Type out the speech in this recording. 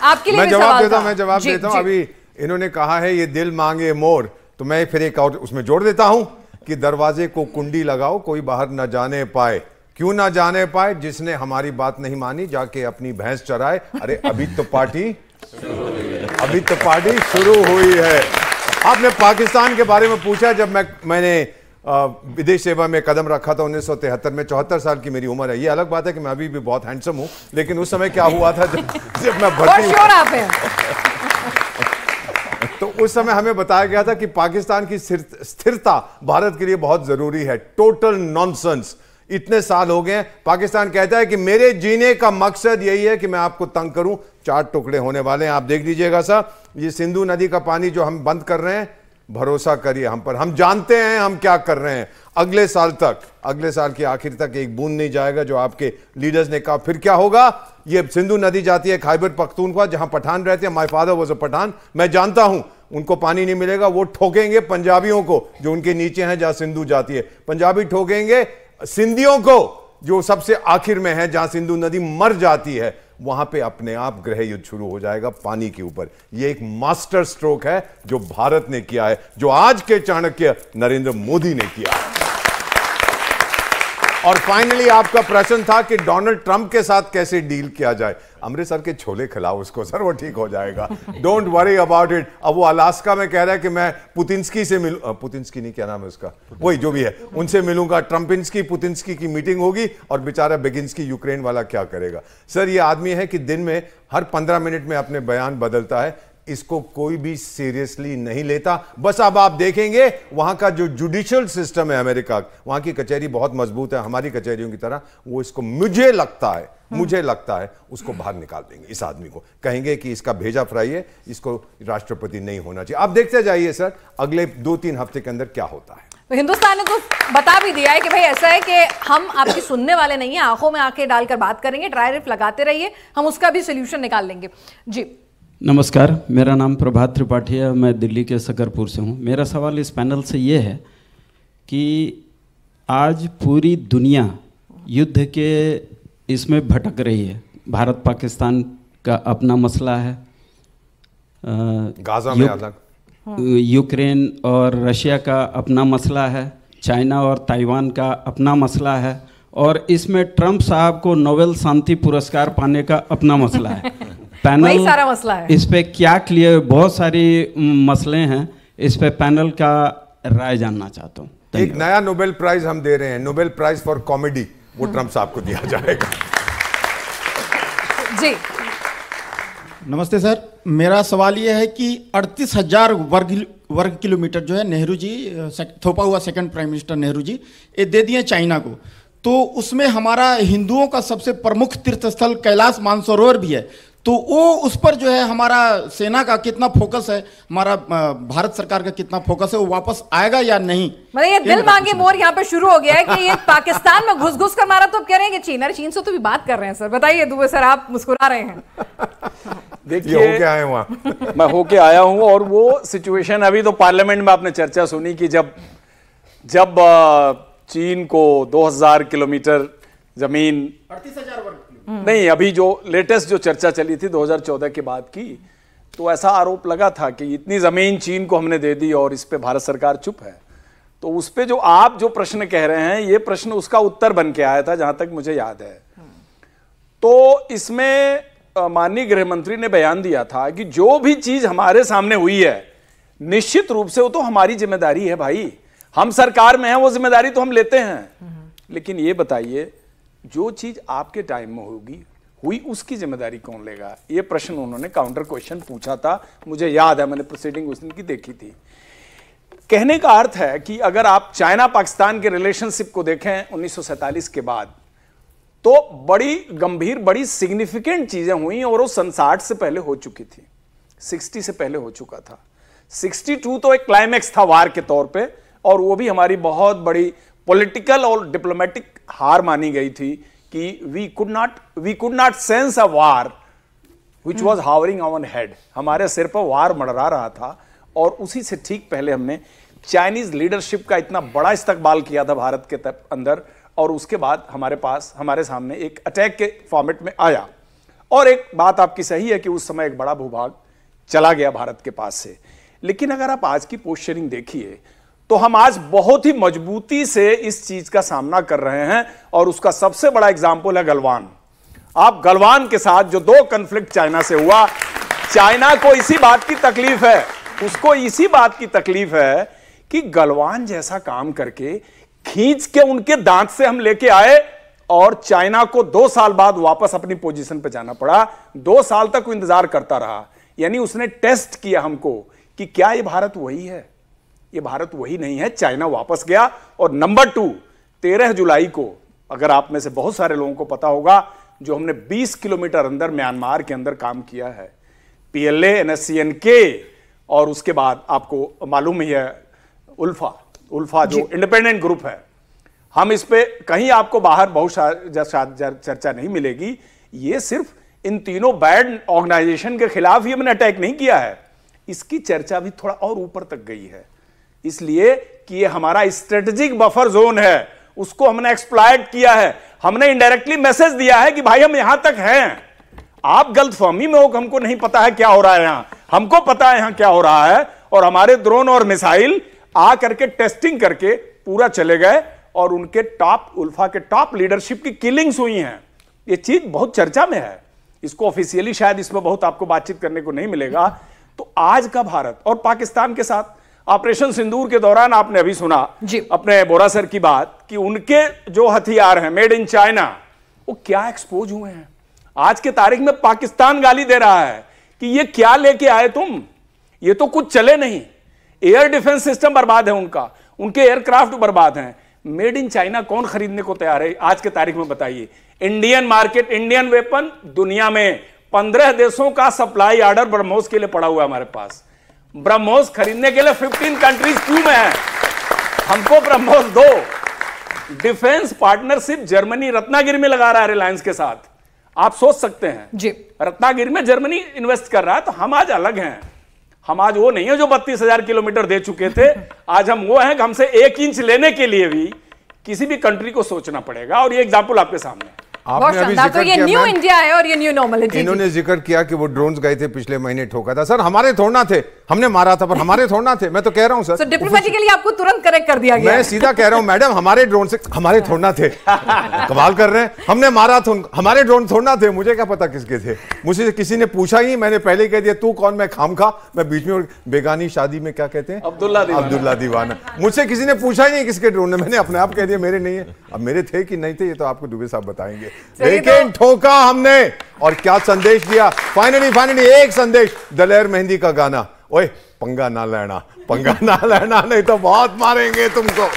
आपके लिए मैं जवाब देता हूं। अभी इन्होंने कहा है ये दिल मांगे मोर, तो मैं फिर एक और उसमें जोड़ देता हूं कि दरवाजे को कुंडी लगाओ, कोई बाहर ना जाने पाए। क्यों ना जाने पाए? जिसने हमारी बात नहीं मानी जाके अपनी भैंस चराए। अरे अभी तो पार्टी शुरू हुई है। आपने पाकिस्तान के बारे में पूछा। जब मैंने विदेश सेवा में कदम रखा था 1973 में, 74 साल की मेरी उम्र है। ये अलग बात है कि मैं अभी भी बहुत हैंडसम हूं, लेकिन उस समय क्या हुआ था जब मैं भर्ती तो उस समय हमें बताया गया था कि पाकिस्तान की स्थिरता भारत के लिए बहुत जरूरी है। Total nonsense. इतने साल हो गए, पाकिस्तान कहता है कि मेरे जीने का मकसद यही है कि मैं आपको तंग करूं। 4 टुकड़े होने वाले हैं, आप देख लीजिएगा सर। ये सिंधु नदी का पानी जो हम बंद कर रहे हैं, भरोसा करिए हम पर, हम जानते हैं हम क्या कर रहे हैं। अगले साल के आखिर तक एक बूंद नहीं जाएगा, जो आपके लीडर्स ने कहा। फिर क्या होगा? ये सिंधु नदी जाती है खैबर पख्तूनख्वा, जहां पठान रहते हैं। My father was a Pathan, मैं जानता हूं। उनको पानी नहीं मिलेगा, वो ठोकेंगे पंजाबियों को जो उनके नीचे हैं, जहां सिंधु जाती है। पंजाबी ठोकेंगे सिंधियों को जो सबसे आखिर में है, जहां सिंधु नदी मर जाती है। वहां पे अपने आप गृह युद्ध शुरू हो जाएगा पानी के ऊपर। यह एक मास्टर स्ट्रोक है जो भारत ने किया है, जो आज के चाणक्य नरेंद्र मोदी ने किया है। और फाइनली आपका प्रश्न था कि डोनाल्ड ट्रंप के साथ कैसे डील किया जाए। अमृतसर के छोले खिलाओ उसको सर, वो ठीक हो जाएगा। Don't worry about it. अब वो अलास्का में कह रहा है कि मैं पुतिन्स्की से मिलूं, पुतिन्स्की नहीं, क्या नाम है उसका, वही जो भी है, उनसे मिलूंगा। ट्रंपिन्स्की पुतिन्स्की की मीटिंग होगी और बेचारा बेगिंस्की यूक्रेन वाला क्या करेगा। सर ये आदमी है कि दिन में हर 15 मिनट में अपने बयान बदलता है। इसको कोई भी सीरियसली नहीं लेता। बस अब आप देखेंगे वहां का जो जुडिशियल सिस्टम है अमेरिका, वहां की कचहरी बहुत मजबूत है हमारी कचहरियों की तरह। वो इसको मुझे लगता है उसको बाहर निकाल देंगे। इस आदमी को कहेंगे कि इसका भेजा फ्राई है, इसको राष्ट्रपति नहीं होना चाहिए। आप देखते जाइए सर अगले 2-3 हफ्ते के अंदर क्या होता है। तो हिंदुस्तान ने तो बता भी दिया है कि भाई ऐसा है कि हम आपकी सुनने वाले नहीं है, आंखों में आंखें डालकर बात करेंगे, ड्राई रिफ लगाते रहिए, हम उसका भी सोल्यूशन निकाल लेंगे। जी नमस्कार, मेरा नाम प्रभात त्रिपाठी है, मैं दिल्ली के सकरपुर से हूँ। मेरा सवाल इस पैनल से ये है कि आज पूरी दुनिया युद्ध के इसमें भटक रही है। भारत पाकिस्तान का अपना मसला है, गाजा में अलग, यूक्रेन और रशिया का अपना मसला है, चाइना और ताइवान का अपना मसला है, और इसमें ट्रंप साहब को नोबेल शांति पुरस्कार पाने का अपना मसला है। पैनल सारा मसला है इस पे क्या क्लियर, बहुत सारी मसले हैं, इस पे पैनल का राय जानना चाहता हूँ। एक नया नोबेल प्राइज हम दे रहे हैं, नोबेल प्राइज फॉर कॉमेडी, वो ट्रंप साहब को दिया जाएगा। जी नमस्ते सर, मेरा सवाल यह है कि 38,000 वर्ग किलोमीटर जो है नेहरू जी थोपा हुआ second prime minister Nehru ji ये दे दिए चाइना को, तो उसमें हमारा हिंदुओं का सबसे प्रमुख तीर्थ स्थल कैलाश मानसरोवर भी है। तो वो उस पर जो है हमारा सेना का कितना फोकस है, हमारा भारत सरकार का कितना फोकस है, वो वापस आएगा या नहीं? मतलब ये दिल मांगे मोर यहाँ पे शुरू हो गया है कि ये पाकिस्तान में घुस कर मारा, तो अब कह रहे हैं कि चीन, अरे चीन से तो भी बात कर रहे हैं सर। बताइए दुबे सर, आप मुस्कुरा रहे हैं। देखिए होके आए वहां मैं होके आया हूं, और वो सिचुएशन अभी तो पार्लियामेंट में आपने चर्चा सुनी कि जब चीन को 2000 किलोमीटर जमीन, 38,000 वर्ग नहीं, अभी जो लेटेस्ट जो चर्चा चली थी 2014 के बाद की, तो ऐसा आरोप लगा था कि इतनी जमीन चीन को हमने दे दी और इस पे भारत सरकार चुप है। तो उस पे जो आप जो प्रश्न कह रहे हैं, ये प्रश्न उसका उत्तर बन के आया था, जहां तक मुझे याद है। तो इसमें माननीय गृह मंत्री ने बयान दिया था कि जो भी चीज हमारे सामने हुई है, निश्चित रूप से वो तो हमारी जिम्मेदारी है भाई, हम सरकार में हैं, वो जिम्मेदारी तो हम लेते हैं। लेकिन ये बताइए, जो चीज आपके टाइम में हुई उसकी जिम्मेदारी कौन लेगा? ये प्रश्न उन्होंने काउंटर क्वेश्चन पूछा था, मुझे याद है, मैंने प्रोसीडिंग उस दिन की देखी थी। कहने का अर्थ है कि अगर आप चाइना पाकिस्तान के रिलेशनशिप को देखें 1947 के बाद, तो बड़ी गंभीर, बड़ी सिग्निफिकेंट चीजें हुई, और वो 60 से पहले हो चुकी थी, 60 से पहले हो चुका था। 62 तो एक क्लाइमैक्स था वार के तौर पे, और वो भी हमारी बहुत बड़ी पॉलिटिकल और डिप्लोमेटिक हार मानी गई थी कि we could not sense a war which was hovering on head. हमारे सिर पर वार मंडरा रहा था, और उसी से ठीक पहले हमने चाइनीज लीडरशिप का इतना बड़ा इस्तकबाल किया था भारत के अंदर, और उसके बाद हमारे सामने एक अटैक के फॉर्मेट में आया। और एक बात आपकी सही है कि उस समय एक बड़ा भूभाग चला गया भारत के पास से। लेकिन अगर आप आज की पोस्चरिंग देखिए तो हम आज बहुत ही मजबूती से इस चीज का सामना कर रहे हैं, और उसका सबसे बड़ा एग्जाम्पल है गलवान। आप गलवान के साथ जो 2 कॉन्फ्लिक्ट चाइना से हुआ, चाइना को इसी बात की तकलीफ है, उसको इसी बात की तकलीफ है कि गलवान जैसा काम करके खींच के उनके दांत से हम लेके आए, और चाइना को 2 साल बाद वापस अपनी पोजीशन पे जाना पड़ा। 2 साल तक वो इंतजार करता रहा, यानी उसने टेस्ट किया हमको कि क्या ये भारत वही है। ये भारत वही नहीं है, चाइना वापस गया। और नंबर 2, 13 जुलाई को, अगर आप में से बहुत सारे लोगों को पता होगा, जो हमने 20 किलोमीटर अंदर म्यांमार के अंदर काम किया है, PLA, NSCN-K, और उसके बाद आपको मालूम ही है उल्फा जो इंडिपेंडेंट ग्रुप है। हम इस पे कहीं आपको बाहर बहुत चर्चा नहीं मिलेगी। ये सिर्फ इन तीनों बैड ऑर्गेनाइजेशन के खिलाफ ही हमने अटैक नहीं किया है, इसकी चर्चा भी थोड़ा और ऊपर तक गई है, इसलिए कि ये हमारा स्ट्रेटेजिक बफर जोन है, उसको हमने एक्सप्लॉइट किया है। हमने इनडायरेक्टली मैसेज दिया है कि भाई हम यहां तक हैं, आप गलतफहमी में हो कि हमको नहीं पता है क्या हो रहा है यहां, हमको पता है यहां क्या हो रहा है। और हमारे ड्रोन और मिसाइल आ करके टेस्टिंग करके पूरा चले गए, और उनके टॉप उल्फा के टॉप लीडरशिप की किलिंग्स हुई हैं। ये चीज बहुत चर्चा में है, इसको ऑफिशियली शायद इसमें बहुत आपको बातचीत करने को नहीं मिलेगा। तो आज का भारत और पाकिस्तान के साथ ऑपरेशन सिंदूर के दौरान आपने अभी सुना अपने बोरा सर की बात कि उनके जो हथियार हैं मेड इन चाइना, वो क्या एक्सपोज हुए हैं। आज के तारीख में पाकिस्तान गाली दे रहा है कि ये क्या लेके आए तुम, ये तो कुछ चले नहीं। एयर डिफेंस सिस्टम बर्बाद है उनका, उनके एयरक्राफ्ट बर्बाद हैं। मेड इन चाइना कौन खरीदने को तैयार है आज के तारीख में, बताइए। इंडियन मार्केट, इंडियन वेपन, दुनिया में 15 देशों का सप्लाई ऑर्डर ब्रह्मोस के लिए पड़ा हुआ है हमारे पास। ब्रह्मोस खरीदने के लिए 15 कंट्रीज क्यों में है, हमको ब्रह्मोस दो। डिफेंस पार्टनरशिप जर्मनी रत्नागिरी में लगा रहा है रिलायंस के साथ, आप सोच सकते हैं जी। रत्नागिरी में जर्मनी इन्वेस्ट कर रहा है। तो हम आज अलग हैं, हम आज वो नहीं है जो 32,000 किलोमीटर दे चुके थे। आज हम वो हैं कि हमसे 1 इंच लेने के लिए भी किसी भी कंट्री को सोचना पड़ेगा। और ये एग्जाम्पल आपके सामने है। आपने अभी जिक्र तो ये किया, न्यू इंडिया है और ये न्यू नॉर्मलिटी। इन्होंने जिक्र किया कि वो ड्रोन्स गए थे पिछले महीने, ठोका था। सर हमारे थोड़ना थे, हमने मारा था, पर हमारे थोड़ना थे। मैं तो कह रहा हूं सर, डिप्लोमेटिकली आपको तुरंत करेक्ट कर दिया गया। मैं सीधा कह रहा हूं मैडम, हमारे ड्रोन से हमारे थोड़ना थे। कमाल कर रहे हैं, हमने मारा था, हमारे ड्रोन थोड़ना थे। मुझे क्या पता किसके थे, मुझे किसी ने पूछा ही, मैंने पहले कह दिया तू कौन, मैं खामखा, मैं बीच में बेगानी शादी में क्या कहते हैं, अब्दुल्ला दीवाना। मुझसे किसी ने पूछा ही नहीं किसके ड्रोन है, मैंने अपने आप कह दिया मेरे नहीं है। अब मेरे थे कि नहीं थे ये तो आपको दुबे साहब बताएंगे, लेकिन ठोका हमने। और क्या संदेश दिया, फाइनली एक संदेश, दलेर मेहंदी का गाना, ओए पंगा ना लेना, नहीं तो बहुत मारेंगे तुमको।